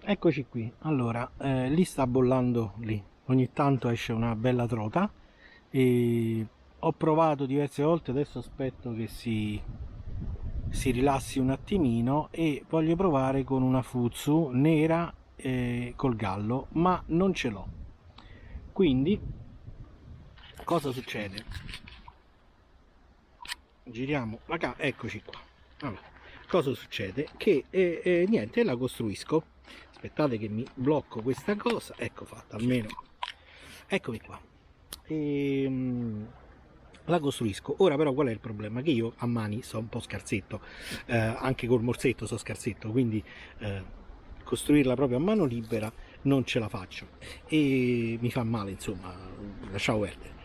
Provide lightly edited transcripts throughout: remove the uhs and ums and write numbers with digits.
Eccoci qui. Allora, lì sta bollando lì. Ogni tanto esce una bella trota e ho provato diverse volte, adesso aspetto che si rilassi un attimino e voglio provare con una Fuzu nera col gallo, ma non ce l'ho. Quindi cosa succede? Giriamo la camera, eccoci qua. Allora, cosa succede? Che niente, la costruisco. Aspettate che mi blocco questa cosa, ecco fatta, almeno eccomi qua. E, la costruisco. Ora però qual è il problema? Che io a mani so un po' scarsetto, anche col morsetto so scarsetto, quindi costruirla proprio a mano libera non ce la faccio e mi fa male, insomma, lasciamo perdere.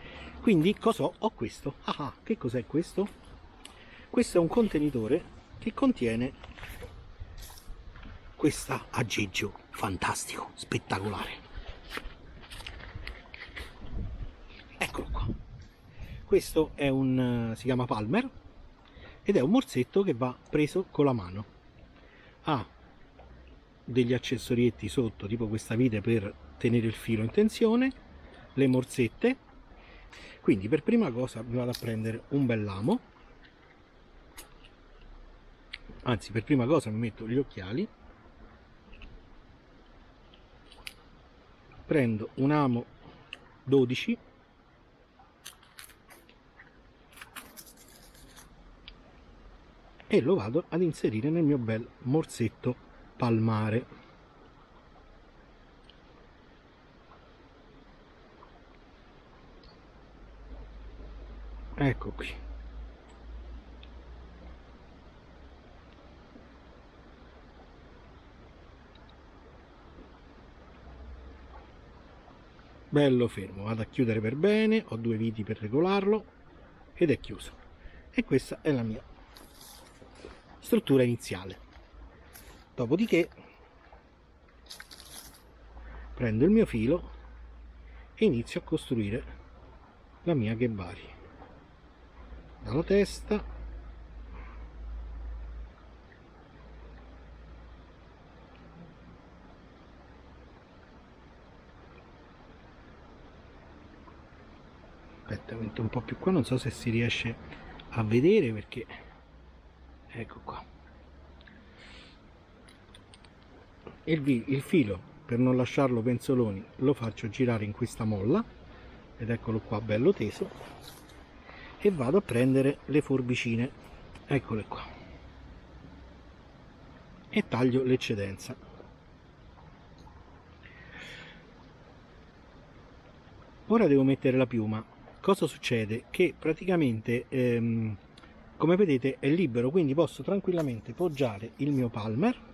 Quindi cosa ho? Ho questo. Ah, che cos'è questo? Questo è un contenitore che contiene questo aggeggio fantastico, spettacolare. Eccolo qua. Questo è si chiama Palmer ed è un morsetto che va preso con la mano. Ha degli accessorietti sotto, tipo questa vite per tenere il filo in tensione, le morsette. Quindi per prima cosa mi vado a prendere un bel lamo, anzi per prima cosa mi metto gli occhiali, prendo un amo 12 e lo vado ad inserire nel mio bel morsetto palmare. Ecco qui. Bello fermo, vado a chiudere per bene, ho due viti per regolarlo ed è chiuso. E questa è la mia struttura iniziale. Dopodiché prendo il mio filo e inizio a costruire la mia Gebari. Dalla testa, aspetta, metto un po' più qua, non so se si riesce a vedere perché ecco qua. Il filo, per non lasciarlo penzoloni, lo faccio girare in questa molla ed eccolo qua bello teso, e vado a prendere le forbicine, eccole qua, e taglio l'eccedenza. Ora devo mettere la piuma. Cosa succede? Che praticamente come vedete è libero, quindi posso tranquillamente poggiare il mio palmer,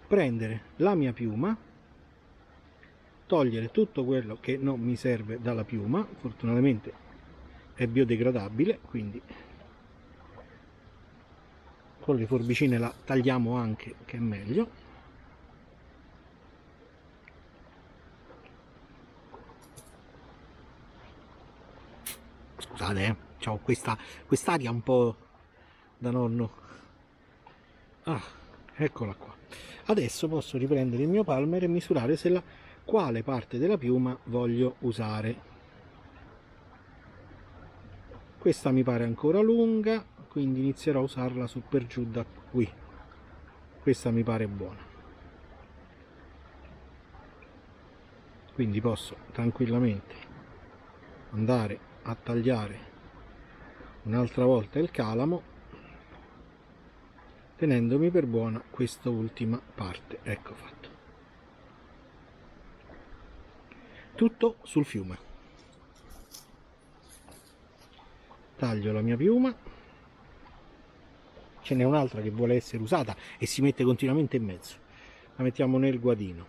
prendere la mia piuma, togliere tutto quello che non mi serve dalla piuma. Fortunatamente è biodegradabile, quindi con le forbicine la tagliamo anche, che è meglio. Scusate, ho quest'aria un po' da nonno. Ah, eccola qua. Adesso posso riprendere il mio palmer e misurare quale parte della piuma voglio usare. Questa mi pare ancora lunga, quindi inizierò a usarla su per giù da qui. Questa mi pare buona. Quindi posso tranquillamente andare a tagliare un'altra volta il calamo, tenendomi per buona questa ultima parte. Ecco fatto. Tutto sul fiume. Taglio la mia piuma, ce n'è un'altra che vuole essere usata e si mette continuamente in mezzo, la mettiamo nel guadino.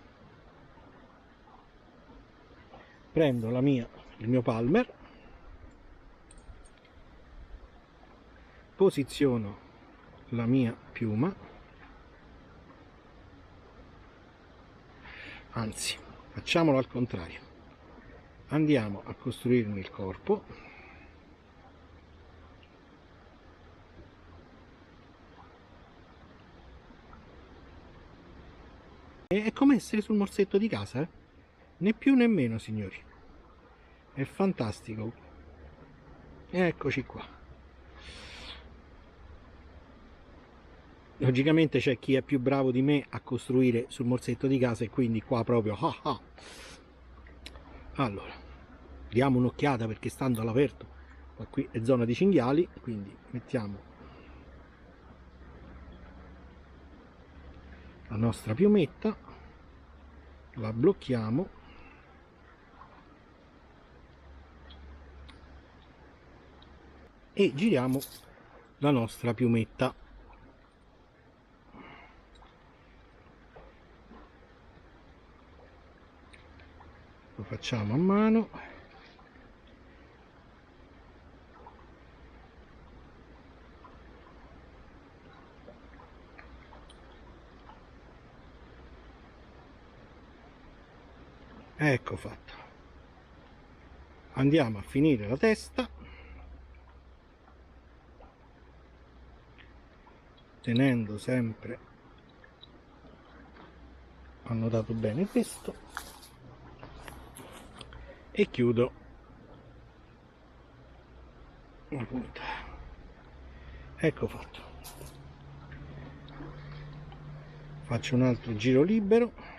Prendo il mio palmer, posiziono la mia piuma, anzi facciamolo al contrario, andiamo a costruirmi il corpo. È come essere sul morsetto di casa, né più né meno, signori. È fantastico. Eccoci qua. Logicamente c'è chi è più bravo di me a costruire sul morsetto di casa e quindi qua proprio Allora, diamo un'occhiata perché stando all'aperto, qui è zona di cinghiali, quindi mettiamo la nostra piumetta, la blocchiamo e giriamo la nostra piumetta. Lo facciamo a mano. Ecco fatto. Andiamo a finire la testa, tenendo sempre annotato bene questo, e chiudo la punta. Ecco fatto. Faccio un altro giro libero.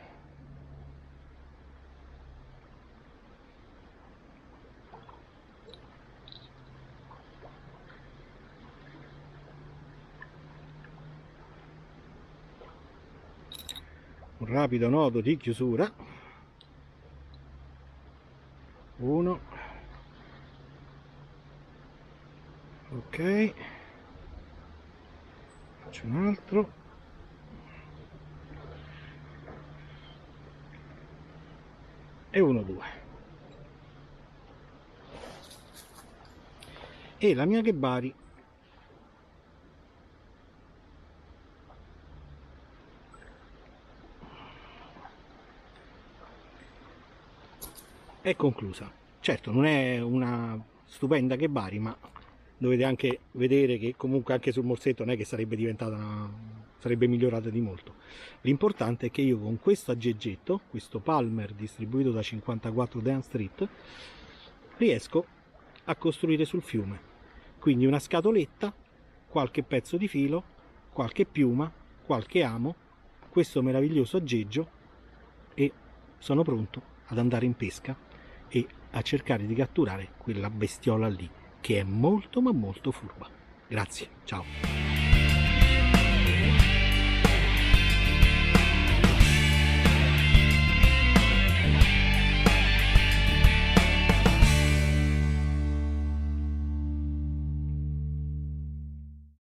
Un rapido nodo di chiusura. 1, ok, faccio un altro, e 1, 2, e la mia Ghebari è conclusa. Certo, non è una stupenda Ghebari, ma dovete anche vedere che comunque anche sul morsetto non è che sarebbe diventata sarebbe migliorata di molto. L'importante è che io con questo aggeggetto, questo Palmer distribuito da 54 Dean Street, riesco a costruire sul fiume. Quindi una scatoletta, qualche pezzo di filo, qualche piuma, qualche amo, questo meraviglioso aggeggio, e sono pronto ad andare in pesca e a cercare di catturare quella bestiola lì, che è molto ma molto furba. Grazie, ciao.